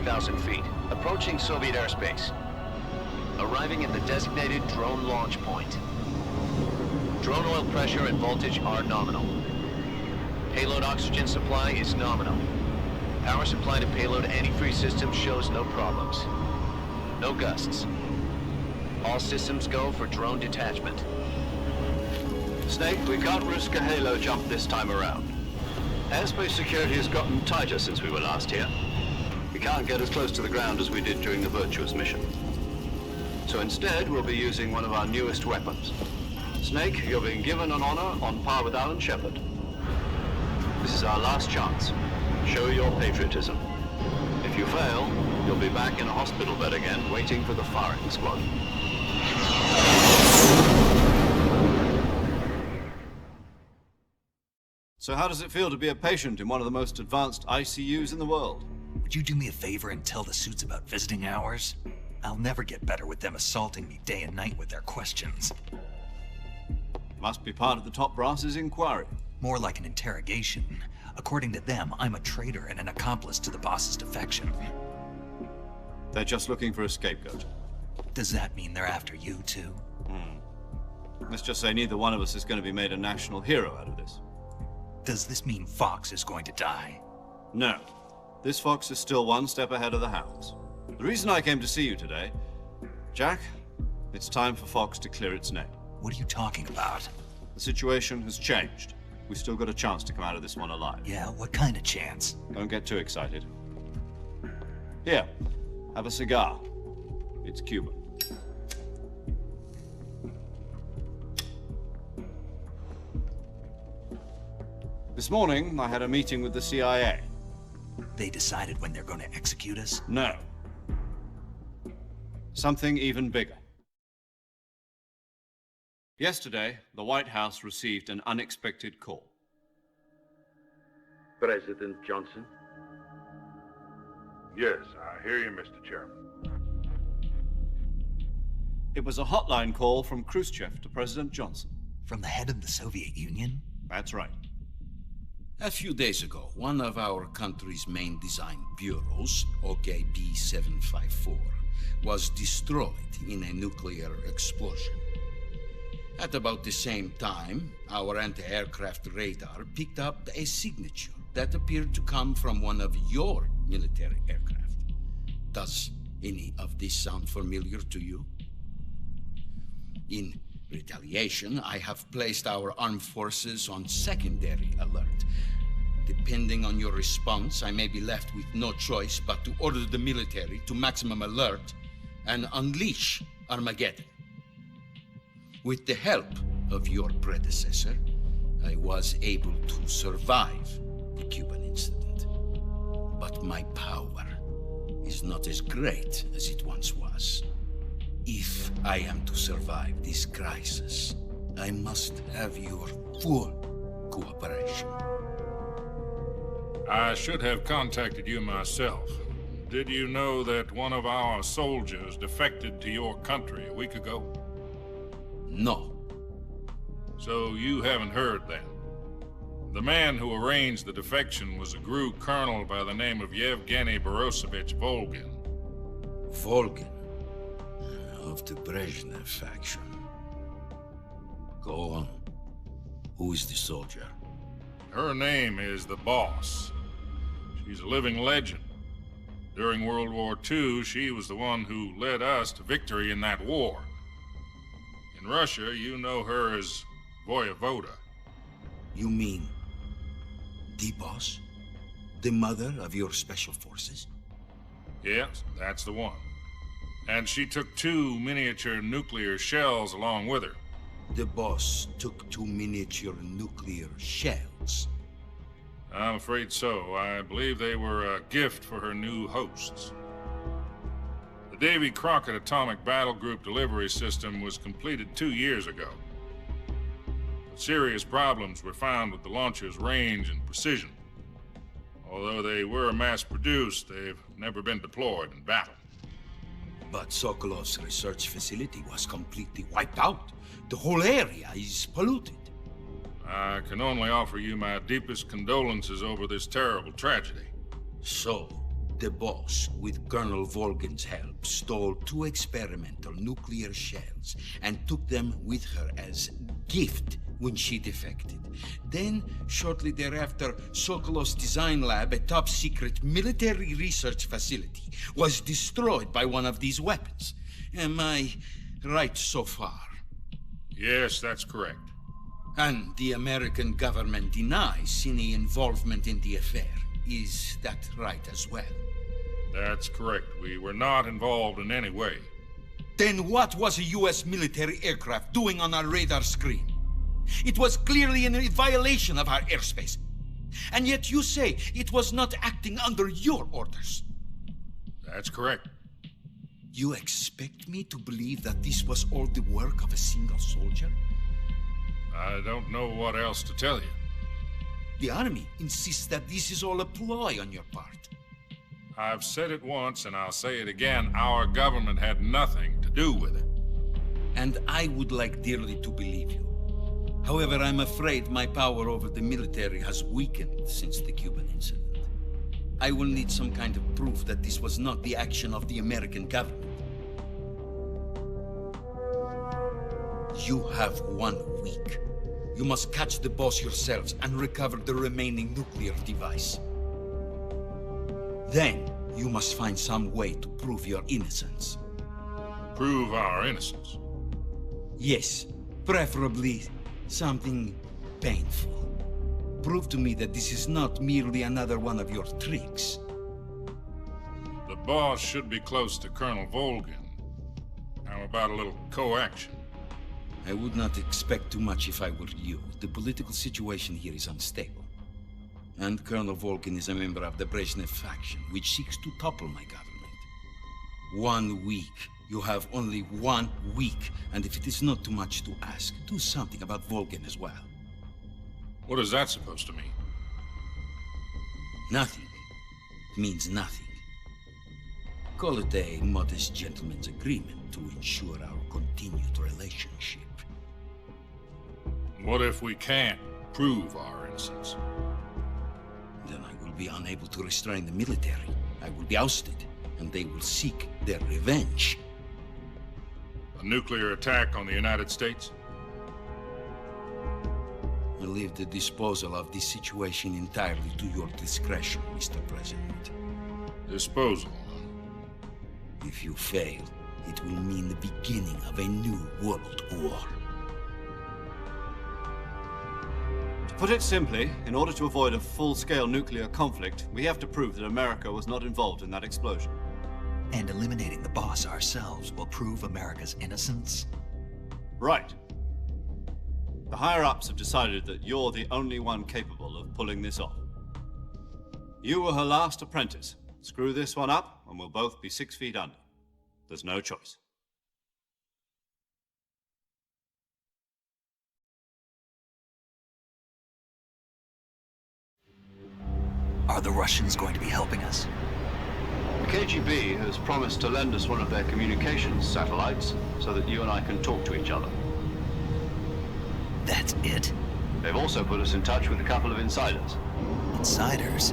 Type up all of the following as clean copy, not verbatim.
3,000 feet, approaching Soviet airspace. Arriving at the designated drone launch point. Drone oil pressure and voltage are nominal. Payload oxygen supply is nominal. Power supply to payload antifreeze system shows no problems. No gusts. All systems go for drone detachment. Snake, we can't risk a halo jump this time around. Airspace security has gotten tighter since we were last here. We can't get as close to the ground as we did during the Virtuous mission. So instead, we'll be using one of our newest weapons. Snake, you're being given an honor on par with Alan Shepard. This is our last chance. Show your patriotism. If you fail, you'll be back in a hospital bed again, waiting for the firing squad. So how does it feel to be a patient in one of the most advanced ICUs in the world? Would you do me a favor and tell the suits about visiting hours? I'll never get better with them assaulting me day and night with their questions. Must be part of the top brass's inquiry. More like an interrogation. According to them, I'm a traitor and an accomplice to the boss's defection. They're just looking for a scapegoat. Does that mean they're after you, too? Let's just say neither one of us is going to be made a national hero out of this. Does this mean Fox is going to die? No. This fox is still one step ahead of the hounds. The reason I came to see you today, Jack, it's time for Fox to clear its name. What are you talking about? The situation has changed. We've still got a chance to come out of this one alive. Yeah, what kind of chance? Don't get too excited. Here, have a cigar. It's Cuban. This morning, I had a meeting with the CIA. They decided when they're going to execute us? No. Something even bigger. Yesterday, the White House received an unexpected call. President Johnson? Yes, I hear you, Mr. Chairman. It was a hotline call from Khrushchev to President Johnson. From the head of the Soviet Union? That's right. A few days ago, one of our country's main design bureaus, OKB 754, was destroyed in a nuclear explosion. At about the same time, our anti-aircraft radar picked up a signature that appeared to come from one of your military aircraft. Does any of this sound familiar to you? In retaliation, I have placed our armed forces on secondary alert. Depending on your response, I may be left with no choice but to order the military to maximum alert and unleash Armageddon. With the help of your predecessor, I was able to survive the Cuban incident. But my power is not as great as it once was. If I am to survive this crisis, I must have your full cooperation. I should have contacted you myself. Did you know that one of our soldiers defected to your country a week ago? No. So you haven't heard then. The man who arranged the defection was a GRU colonel by the name of Yevgeny Borosovich Volgin. Volgin, of the Brezhnev faction. Go on. Who is the soldier? Her name is the Boss. She's a living legend. During World War II, she was the one who led us to victory in that war. In Russia, you know her as Voyevoda. You mean the boss? The mother of your special forces? Yes, that's the one. And she took 2 miniature nuclear shells along with her. The boss took 2 miniature nuclear shells. I'm afraid so. I believe they were a gift for her new hosts. The Davy Crockett Atomic Battle Group delivery system was completed 2 years ago. But serious problems were found with the launcher's range and precision. Although they were mass-produced, they've never been deployed in battle. But Sokolov's research facility was completely wiped out. The whole area is polluted. I can only offer you my deepest condolences over this terrible tragedy. So, The boss, with Colonel Volgin's help, stole 2 experimental nuclear shells and took them with her as gift when she defected. Then, shortly thereafter, Sokolov's design lab, a top-secret military research facility, was destroyed by one of these weapons. Am I right so far? Yes, that's correct. And the American government denies any involvement in the affair. Is that right as well? That's correct. We were not involved in any way. Then what was a U.S. military aircraft doing on our radar screen? It was clearly in violation of our airspace. And yet you say it was not acting under your orders. That's correct. You expect me to believe that this was all the work of a single soldier? I don't know what else to tell you. The Army insists that this is all a ploy on your part. I've said it once and I'll say it again. Our government had nothing to do with it. And I would like dearly to believe you. However, I'm afraid my power over the military has weakened since the Cuban incident. I will need some kind of proof that this was not the action of the American government. You have 1 week. You must catch the boss yourselves and recover the remaining nuclear device. Then, you must find some way to prove your innocence. Prove our innocence. Yes, preferably something painful. Prove to me that this is not merely another one of your tricks. The boss should be close to Colonel Volgin. How about a little co-action? I would not expect too much if I were you. The political situation here is unstable. And Colonel Volgin is a member of the Brezhnev faction, which seeks to topple my government. 1 week. You have only 1 week, and if it is not too much to ask, do something about Volgin as well. What is that supposed to mean? Nothing. It means nothing. Call it a modest gentleman's agreement to ensure our continued relationship. What if we can't prove our innocence? Then I will be unable to restrain the military. I will be ousted, and they will seek their revenge. A nuclear attack on the United States? I leave the disposal of this situation entirely to your discretion, Mr. President. Disposal, huh? If you fail, it will mean the beginning of a new world war. To put it simply, in order to avoid a full-scale nuclear conflict, we have to prove that America was not involved in that explosion. And eliminating the boss ourselves will prove America's innocence? Right. The higher-ups have decided that you're the only one capable of pulling this off. You were her last apprentice. Screw this one up, and we'll both be 6 feet under. There's no choice. Are the Russians going to be helping us? The KGB has promised to lend us one of their communications satellites so that you and I can talk to each other. That's it? They've also put us in touch with a couple of insiders. Insiders?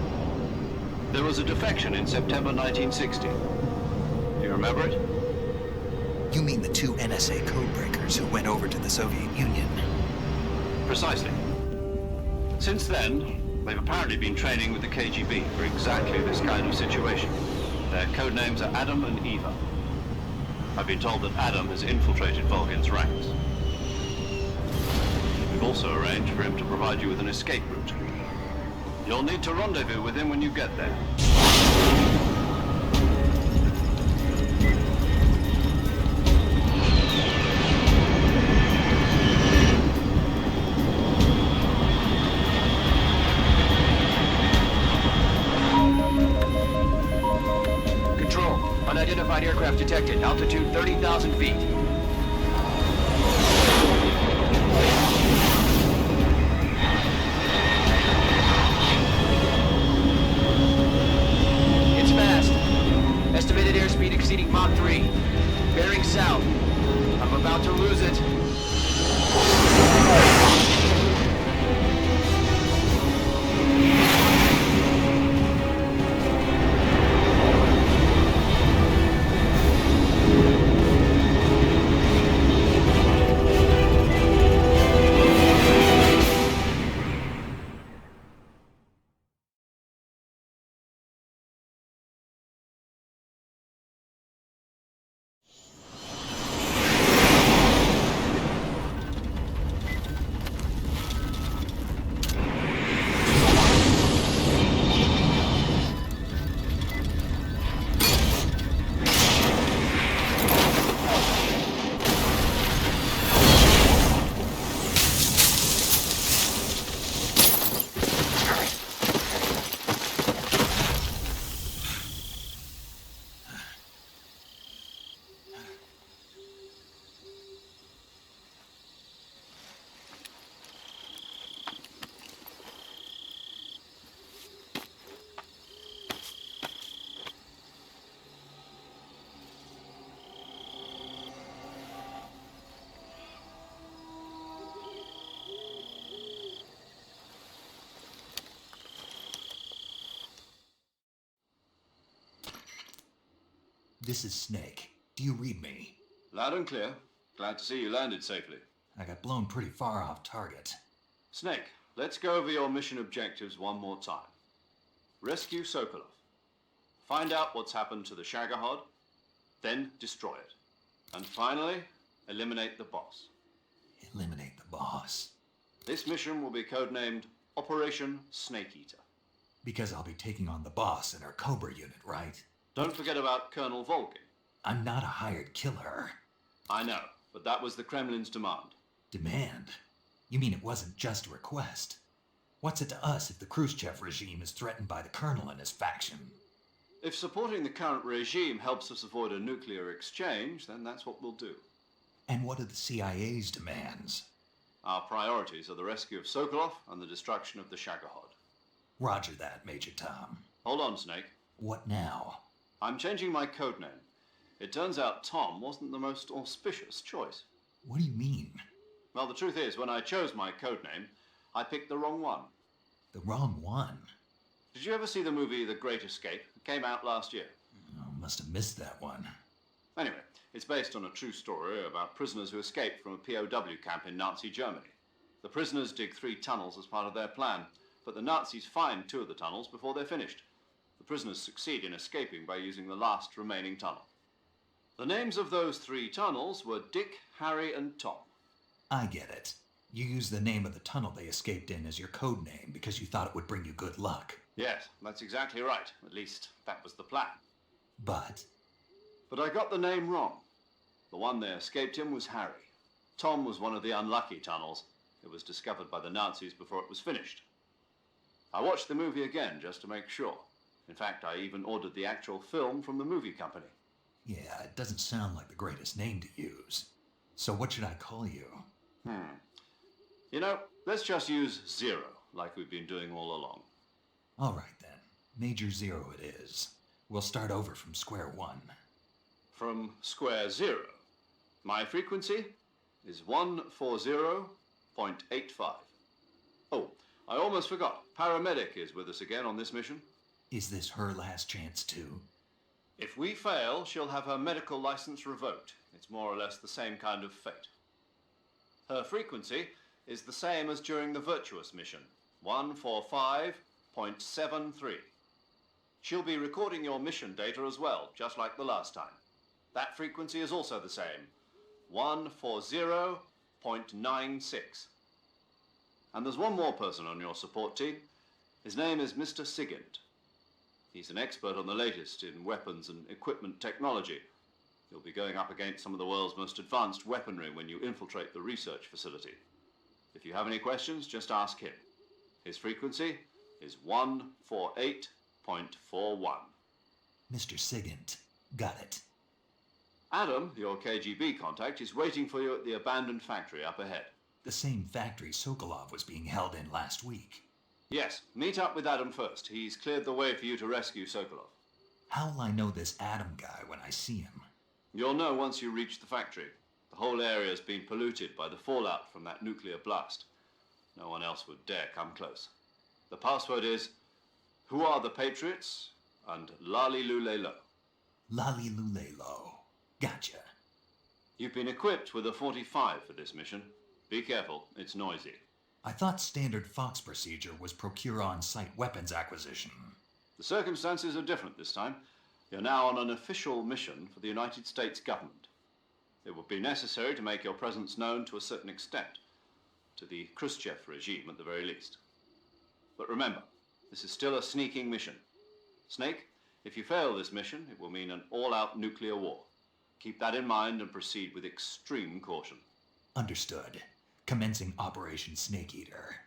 There was a defection in September 1960. Do you remember it? You mean the 2 NSA codebreakers who went over to the Soviet Union? Precisely. Since then, they've apparently been training with the KGB for exactly this kind of situation. Their code names are Adam and Eva. I've been told that Adam has infiltrated Volgin's ranks. We've also arranged for him to provide you with an escape route. You'll need to rendezvous with him when you get there. Control, unidentified aircraft detected. Altitude 30,000 feet. It's fast. Estimated airspeed exceeding Mach 3. Bearing south. I'm about to lose it. This is Snake. Do you read me? Loud and clear. Glad to see you landed safely. I got blown pretty far off target. Snake, let's go over your mission objectives one more time. Rescue Sokolov. Find out what's happened to the Shagohod, then destroy it. And finally, eliminate the boss. Eliminate the boss. This mission will be codenamed Operation Snake Eater. Because I'll be taking on the boss in our Cobra unit, right? Don't forget about Colonel Volkin. I'm not a hired killer. I know, but that was the Kremlin's demand. Demand? You mean it wasn't just a request? What's it to us if the Khrushchev regime is threatened by the Colonel and his faction? If supporting the current regime helps us avoid a nuclear exchange, then that's what we'll do. And what are the CIA's demands? Our priorities are the rescue of Sokolov and the destruction of the Shagohod. Roger that, Major Tom. Hold on, Snake. What now? I'm changing my codename. It turns out Tom wasn't the most auspicious choice. What do you mean? Well, the truth is, when I chose my codename, I picked the wrong one. The wrong one? Did you ever see the movie The Great Escape? It came out last year. Oh, must have missed that one. Anyway, it's based on a true story about prisoners who escaped from a POW camp in Nazi Germany. The prisoners dig 3 tunnels as part of their plan, but the Nazis find 2 of the tunnels before they're finished. The prisoners succeed in escaping by using the last remaining tunnel. The names of those 3 tunnels were Dick, Harry, and Tom. I get it. You used the name of the tunnel they escaped in as your code name because you thought it would bring you good luck. Yes, that's exactly right. At least, that was the plan. But But I got the name wrong. The one they escaped in was Harry. Tom was one of the unlucky tunnels. It was discovered by the Nazis before it was finished. I watched the movie again just to make sure. In fact, I even ordered the actual film from the movie company. yeah, it doesn't sound like the greatest name to use. So what should I call you? You know, let's just use Zero, like we've been doing all along. All right then. Major Zero it is. We'll start over from square one. From square 0. My frequency is 140.85. Oh, I almost forgot. Paramedic is with us again on this mission. Is this her last chance too? If we fail, she'll have her medical license revoked. It's more or less the same kind of fate. Her frequency is the same as during the Virtuous mission, 145.73. She'll be recording your mission data as well, just like the last time. That frequency is also the same, 140.96. And there's one more person on your support team. His name is Mr. Sigint. He's an expert on the latest in weapons and equipment technology. You'll be going up against some of the world's most advanced weaponry when you infiltrate the research facility. If you have any questions, just ask him. His frequency is 148.41. Mr. Sigint. Got it. Adam, your KGB contact, is waiting for you at the abandoned factory up ahead. The same factory Sokolov was being held in last week. Yes, meet up with Adam first. He's cleared the way for you to rescue Sokolov. How'll I know this Adam guy when I see him? You'll know once you reach the factory. The whole area's been polluted by the fallout from that nuclear blast. No one else would dare come close. The password is, "Who are the Patriots?" and "Lali Lulelo." Lali Lulelo. Gotcha. You've been equipped with a 45 for this mission. Be careful, it's noisy. I thought standard Fox procedure was procure on-site weapons acquisition. The circumstances are different this time. You're now on an official mission for the United States government. It would be necessary to make your presence known to a certain extent, to the Khrushchev regime at the very least. But remember, this is still a sneaking mission. Snake, if you fail this mission, it will mean an all-out nuclear war. Keep that in mind and proceed with extreme caution. Understood. Commencing Operation Snake Eater.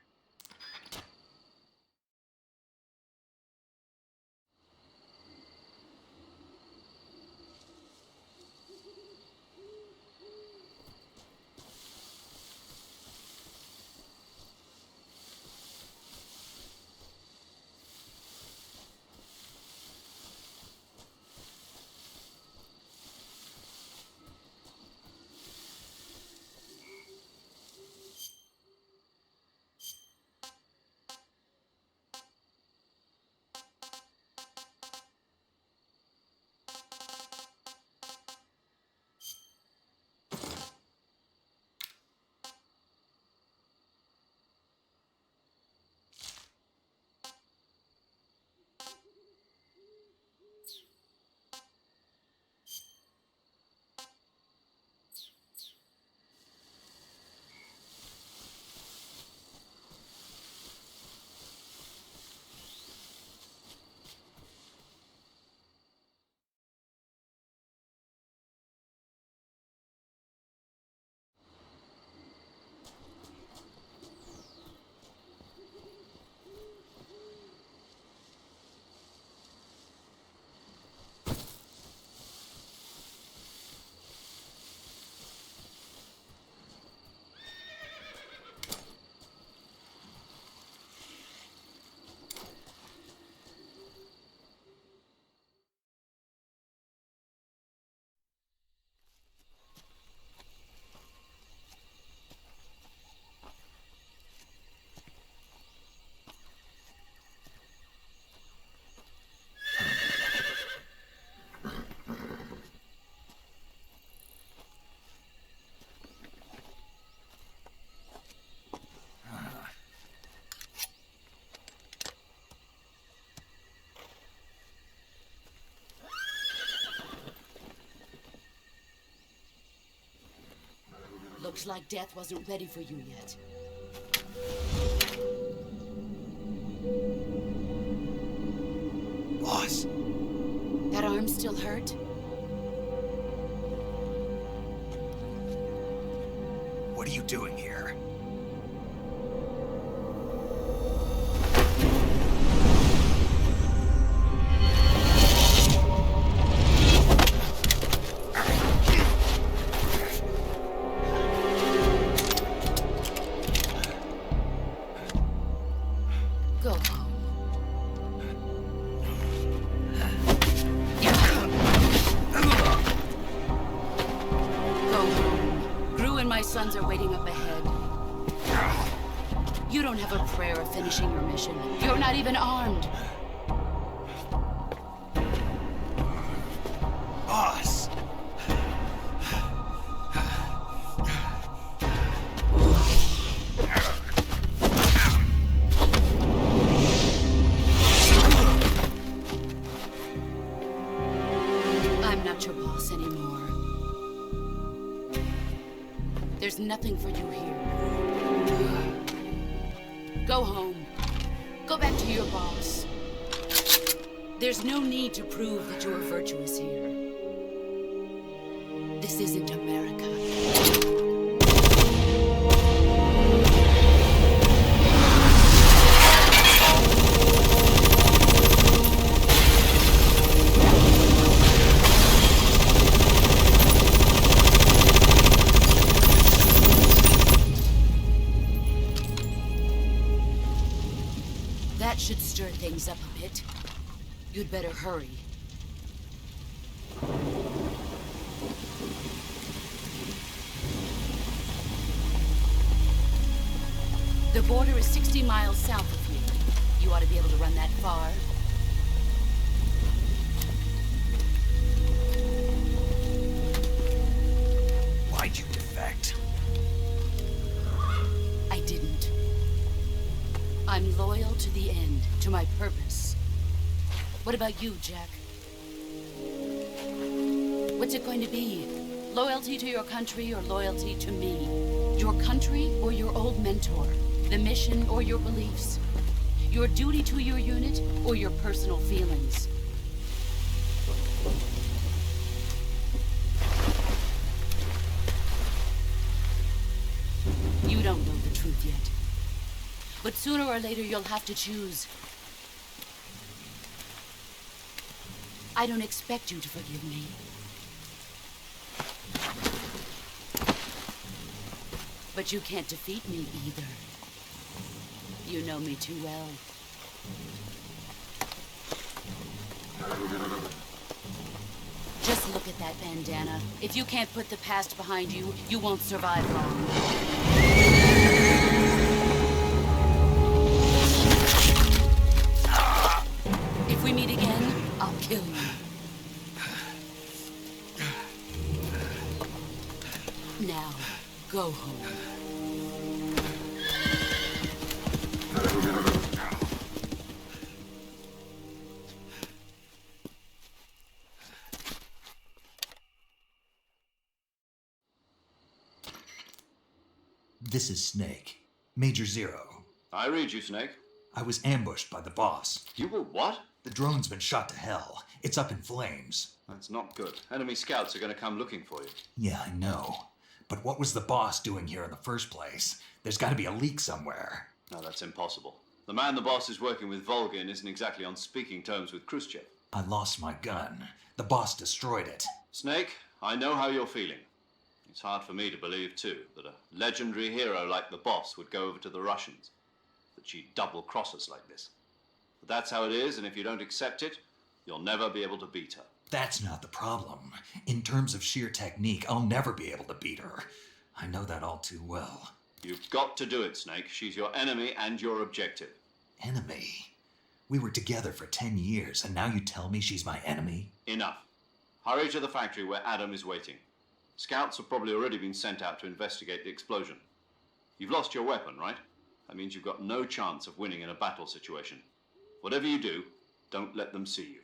Looks like death wasn't ready for you yet. Boss. That arm still hurt? What are you doing here? Go home. Go home. Gru and my sons are waiting up ahead. You don't have a prayer of finishing your mission. You're not even armed. Boss! I'm not your boss anymore. There's nothing for you here. Go home. Go back to your boss. There's no need to prove that you are virtuous here. This isn't America. That should stir things up a bit. You'd better hurry. The border is 60 miles south of here. You ought to be able to run that far. Why'd you defect? I didn't. I'm loyal to the end, to my purpose. What about you, Jack? What's it going to be? Loyalty to your country or loyalty to me? Your country or your old mentor? The mission or your beliefs? Your duty to your unit or your personal feelings? You don't know the truth yet. But sooner or later you'll have to choose. I don't expect you to forgive me. But you can't defeat me either. You know me too well. Just look at that bandana. If you can't put the past behind you, you won't survive long. If we meet again, I'll kill you. Now, go home. This is Snake. Major Zero. I read you, Snake. I was ambushed by the boss. You were what? The drone's been shot to hell. It's up in flames. That's not good. Enemy scouts are going to come looking for you. Yeah, I know. But what was the boss doing here in the first place? There's got to be a leak somewhere. No, that's impossible. The man the boss is working with, Volgin, isn't exactly on speaking terms with Khrushchev. I lost my gun. The boss destroyed it. Snake, I know how you're feeling. It's hard for me to believe, too, that a legendary hero like the boss would go over to the Russians. That she'd double-cross us like this. But that's how it is, and if you don't accept it, you'll never be able to beat her. That's not the problem. In terms of sheer technique, I'll never be able to beat her. I know that all too well. You've got to do it, Snake. She's your enemy and your objective. Enemy? We were together for 10 years, and now you tell me she's my enemy? Enough. Hurry to the factory where Adam is waiting. Scouts have probably already been sent out to investigate the explosion. You've lost your weapon, right? That means you've got no chance of winning in a battle situation. Whatever you do, don't let them see you.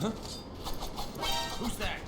Who's that?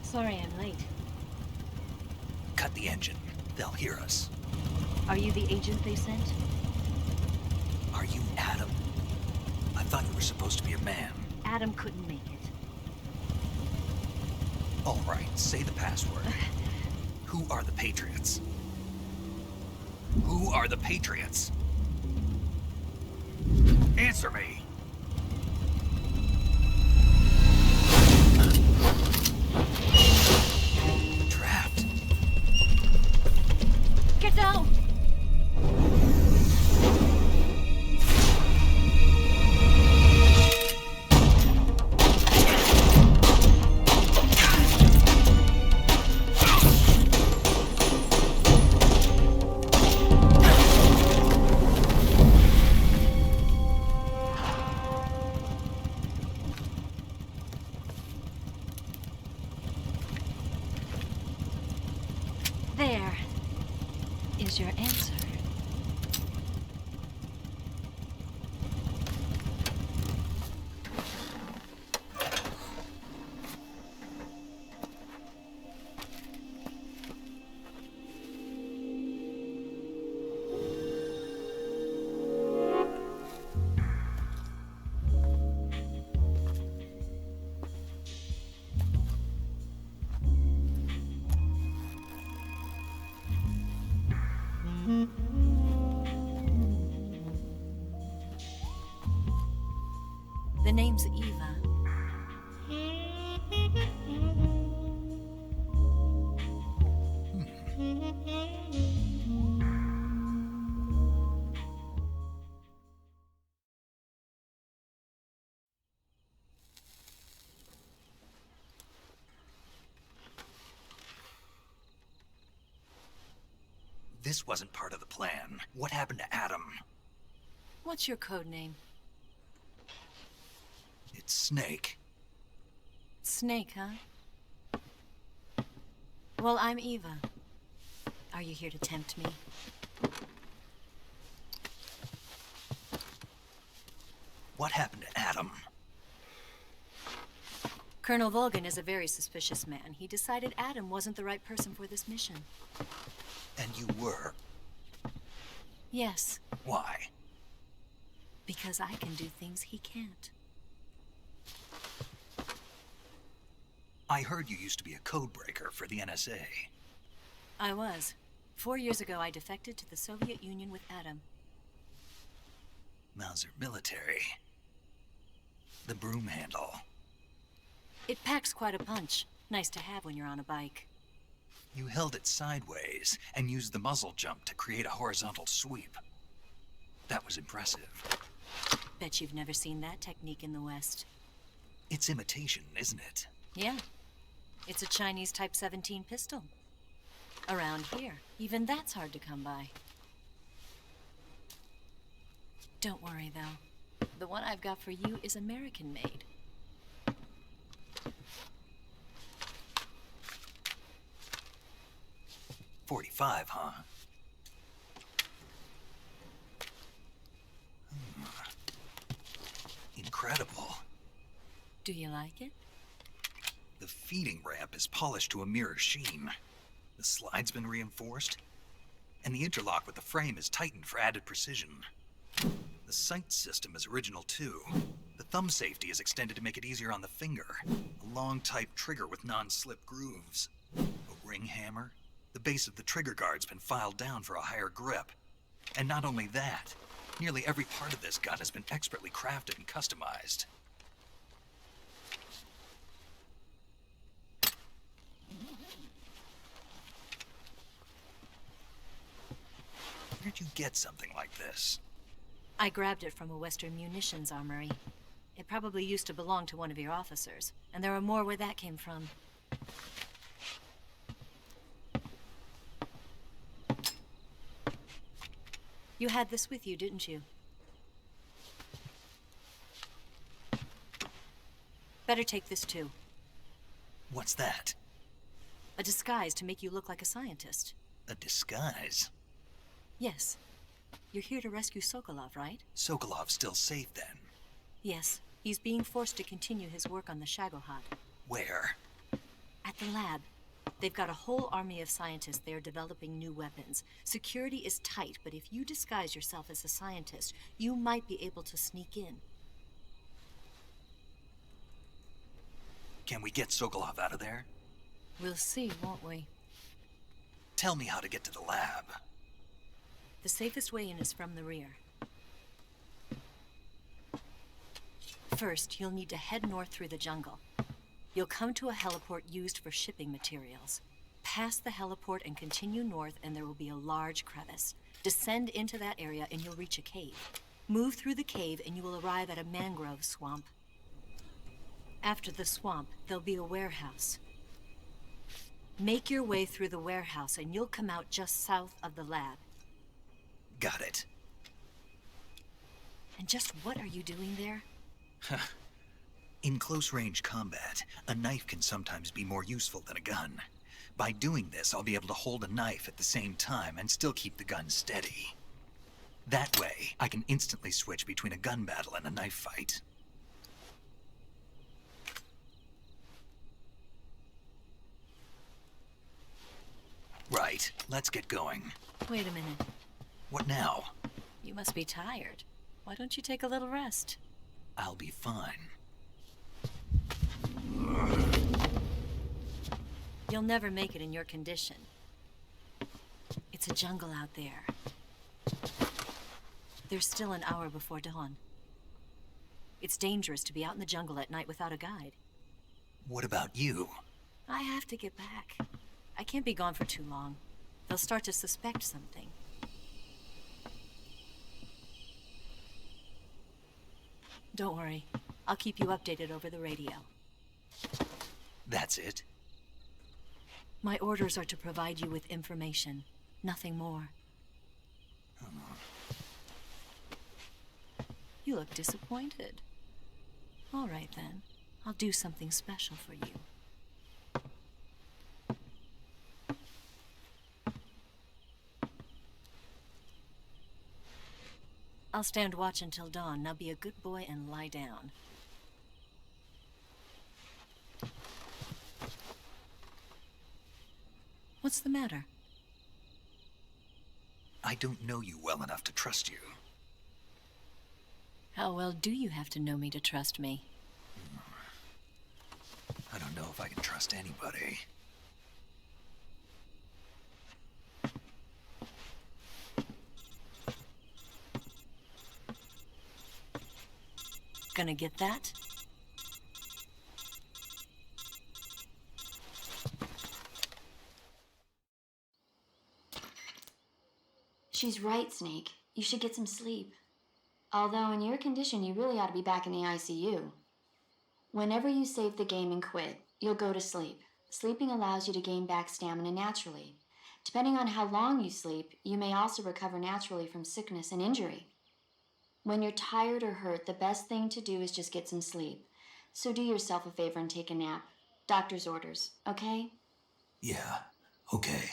Sorry I'm late. Cut the engine. They'll hear us. Are you the agent they sent? Are you Adam? I thought you were supposed to be a man. Adam couldn't make it. All right, say the password. Who are the Patriots? Who are the Patriots? Answer me! Trapped. Get down! There is your answer. The name's Eva. This wasn't part of the plan. What happened to Adam? What's your code name? It's Snake. Snake, huh? Well, I'm Eva. Are you here to tempt me? What happened to Adam? Colonel Volgan is a very suspicious man. He decided Adam wasn't the right person for this mission. And you were. Yes, Why? because I can do things he can't. I heard you used to be a code breaker for the NSA. I was. 4 years ago, I defected to the Soviet Union with Adam. Mauser military. The broom handle. It packs quite a punch. Nice to have when you're on a bike. You held it sideways and used the muzzle jump to create a horizontal sweep. That was impressive. Bet you've never seen that technique in the West. It's imitation, isn't it? Yeah. It's a Chinese Type 17 pistol. Around here, even that's hard to come by. Don't worry, though. The one I've got for you is American-made. .45, huh? Incredible. Do you like it? The feeding ramp is polished to a mirror sheen. The slide's been reinforced, and the interlock with the frame is tightened for added precision. The sight system is original too. The thumb safety is extended to make it easier on the finger. A long type trigger with non-slip grooves. A ring hammer. The base of the trigger guard's been filed down for a higher grip. And not only that, nearly every part of this gun has been expertly crafted and customized. Where'd you get something like this? I grabbed it from a Western munitions armory. It probably used to belong to one of your officers, and there are more where that came from. You had this with you, didn't you? Better take this too. What's that? A disguise to make you look like a scientist. A disguise? Yes. You're here to rescue Sokolov, right? Sokolov's still safe then? Yes. He's being forced to continue his work on the Shagohod. Where? At the lab. They've got a whole army of scientists there developing new weapons. Security is tight, but if you disguise yourself as a scientist, you might be able to sneak in. Can we get Sokolov out of there? We'll see, won't we? Tell me how to get to the lab. The safest way in is from the rear. First, you'll need to head north through the jungle. You'll come to a heliport used for shipping materials. Pass the heliport and continue north, and there will be a large crevice. Descend into that area and you'll reach a cave. Move through the cave and you will arrive at a mangrove swamp. After the swamp, there'll be a warehouse. Make your way through the warehouse and you'll come out just south of the lab. Got it. And just what are you doing there? In close-range combat, a knife can sometimes be more useful than a gun. By doing this, I'll be able to hold a knife at the same time and still keep the gun steady. That way, I can instantly switch between a gun battle and a knife fight. Right, let's get going. Wait a minute. What now? You must be tired. Why don't you take a little rest? I'll be fine. You'll never make it in your condition. It's a jungle out there. There's still an hour before dawn. It's dangerous to be out in the jungle at night without a guide. What about you? I have to get back. I can't be gone for too long. They'll start to suspect something. Don't worry. I'll keep you updated over the radio. That's it? My orders are to provide you with information. Nothing more. You look disappointed. All right, then. I'll do something special for you. I'll stand watch until dawn. Now be a good boy and lie down. What's the matter? I don't know you well enough to trust you. How well do you have to know me to trust me? I don't know if I can trust anybody. Gonna get that? She's right, Snake. You should get some sleep. Although in your condition, you really ought to be back in the ICU. Whenever you save the game and quit, you'll go to sleep. Sleeping allows you to gain back stamina naturally. Depending on how long you sleep, you may also recover naturally from sickness and injury. When you're tired or hurt, the best thing to do is just get some sleep. So do yourself a favor and take a nap. Doctor's orders, okay? Yeah, okay.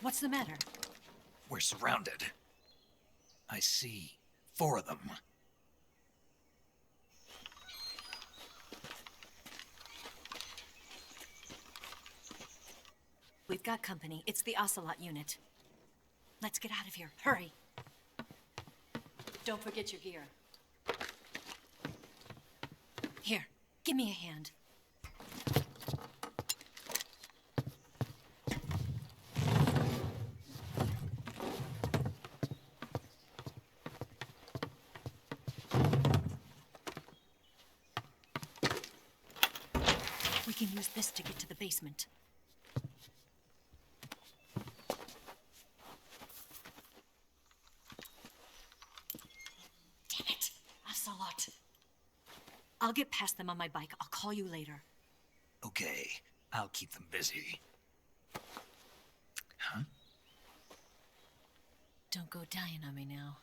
What's the matter? We're surrounded. I see 4 of them. We've got company. It's the Ocelot unit. Let's get out of here. Hurry. Don't forget your gear. Here, give me a hand. We can use this to get to the basement. Damn it, Ocelot. I'll get past them on my bike. I'll call you later. Okay, I'll keep them busy. Huh? Don't go dying on me now.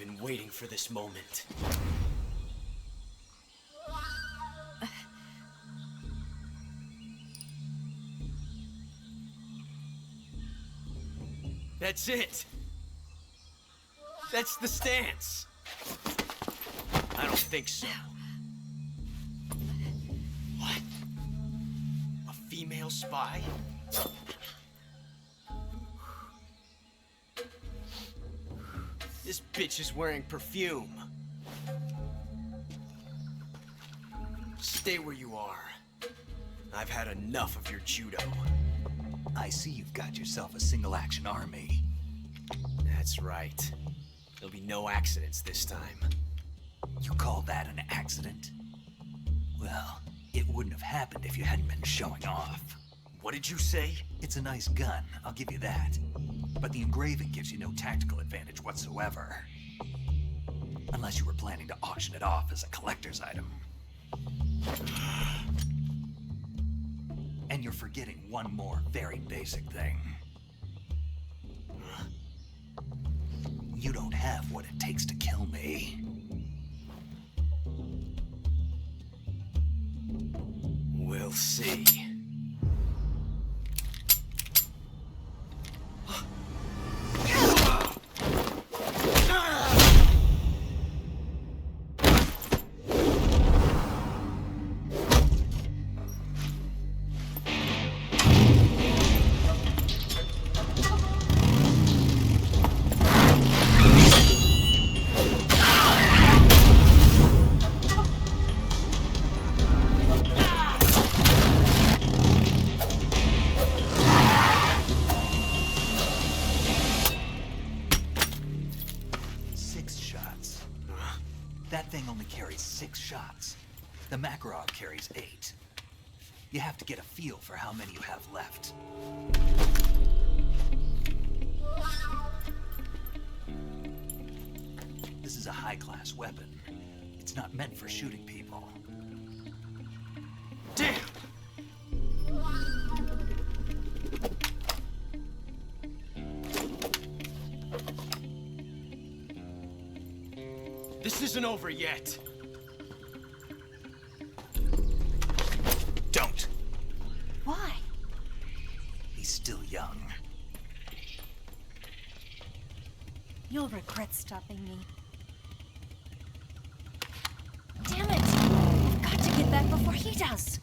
been waiting for this moment. That's it. That's the stance. I don't think so. What? A female spy? This bitch is wearing perfume. Stay where you are. I've had enough of your judo. I see you've got yourself a single-action army. That's right. There'll be no accidents this time. You call that an accident? Well, it wouldn't have happened if you hadn't been showing off. What did you say? It's a nice gun, I'll give you that. But the engraving gives you no tactical advantage whatsoever. Unless you were planning to auction it off as a collector's item. And you're forgetting one more very basic thing. You don't have what it takes to kill me. We'll see. That thing only carries 6 shots. The Makarov carries 8. You have to get a feel for how many you have left. This is a high-class weapon. It's not meant for shooting people. Damn! This isn't over yet. Don't. Why? He's still young. You'll regret stopping me. Damn it! I've got to get back before he does.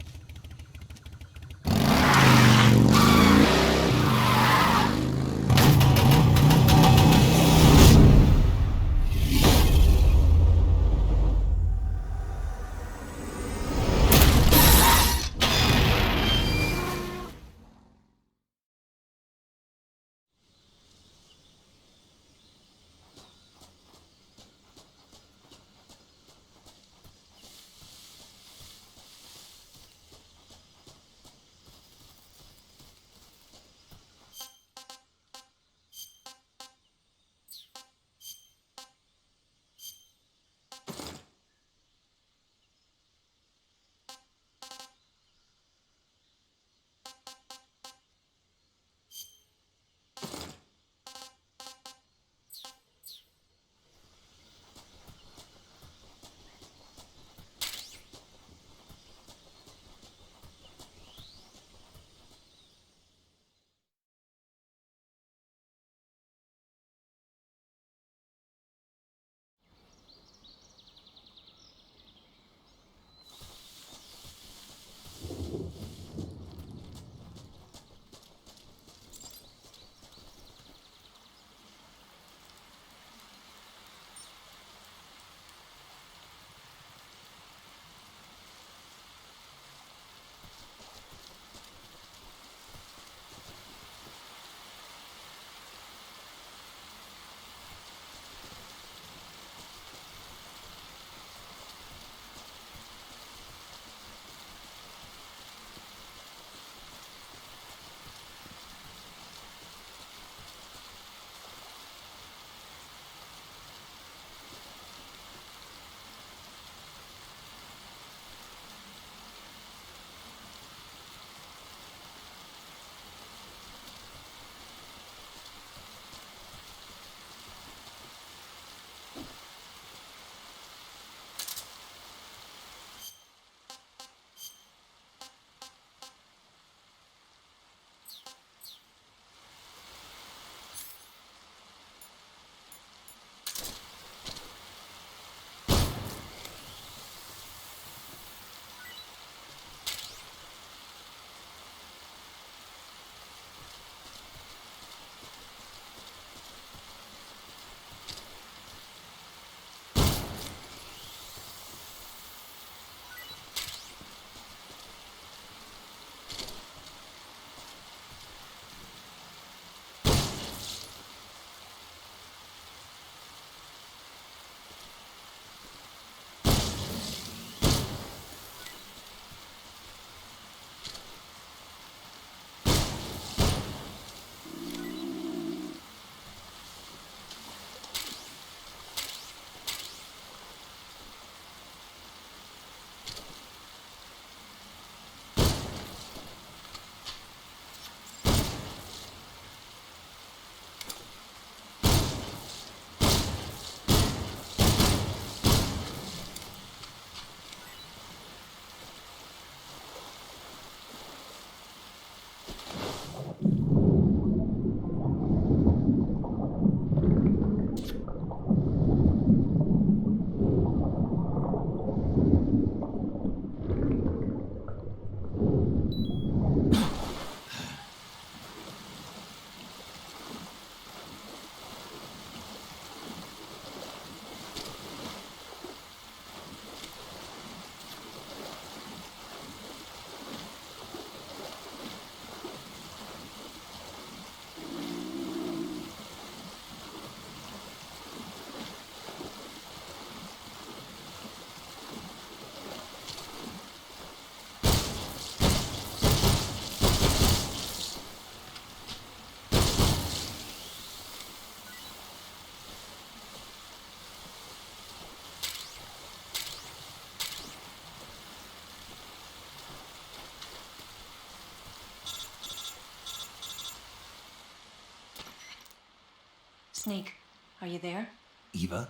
Snake, are you there? Eva,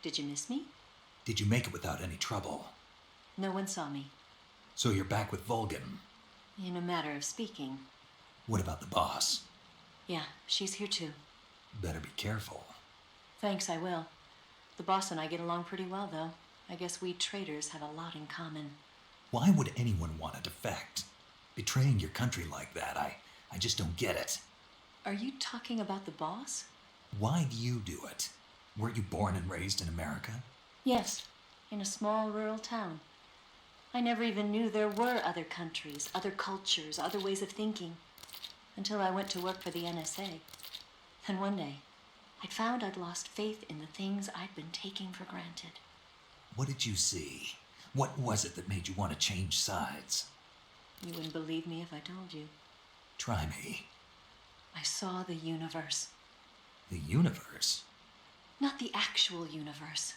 Did you miss me? did you make it without any trouble? No one saw me. So you're back with Vulcan. In a matter of speaking. What about the boss? Yeah, she's here too. Better be careful. Thanks, I will. The boss and I get along pretty well, though. I guess we traitors have a lot in common. Why would anyone want to defect? Betraying your country like that, I just don't get it. Are you talking about the boss? Why do you do it? Weren't you born and raised in America? Yes, in a small rural town. I never even knew there were other countries, other cultures, other ways of thinking, until I went to work for the NSA. Then one day, I'd found I'd lost faith in the things I'd been taking for granted. What did you see? What was it that made you want to change sides? You wouldn't believe me if I told you. Try me. I saw the universe. The universe? Not the actual universe.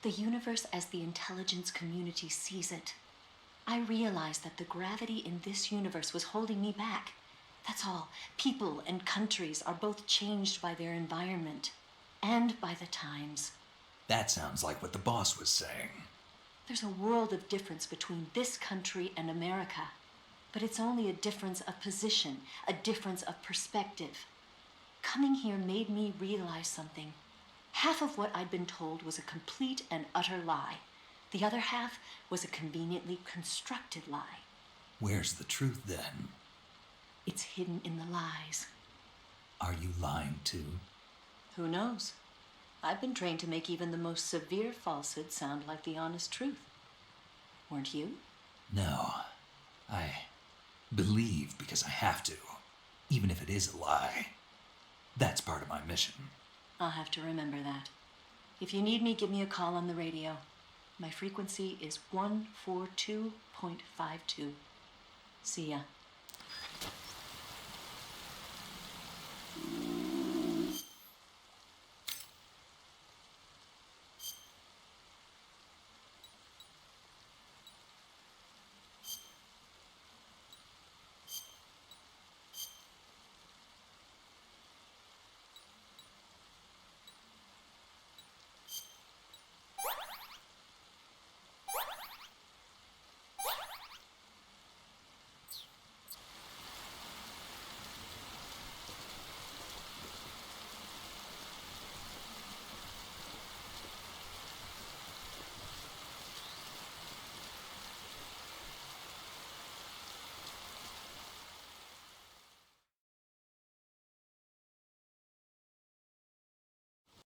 The universe as the intelligence community sees it. I realized that the gravity in this universe was holding me back. That's all. People and countries are both changed by their environment and by the times. That sounds like what the boss was saying. There's a world of difference between this country and America. But it's only a difference of position, a difference of perspective. Coming here made me realize something. Half of what I'd been told was a complete and utter lie. The other half was a conveniently constructed lie. Where's the truth then? It's hidden in the lies. Are you lying too? Who knows? I've been trained to make even the most severe falsehood sound like the honest truth. Weren't you? No. I believe because I have to, even if it is a lie. That's part of my mission. I'll have to remember that. If you need me, give me a call on the radio. My frequency is 142.52. See ya.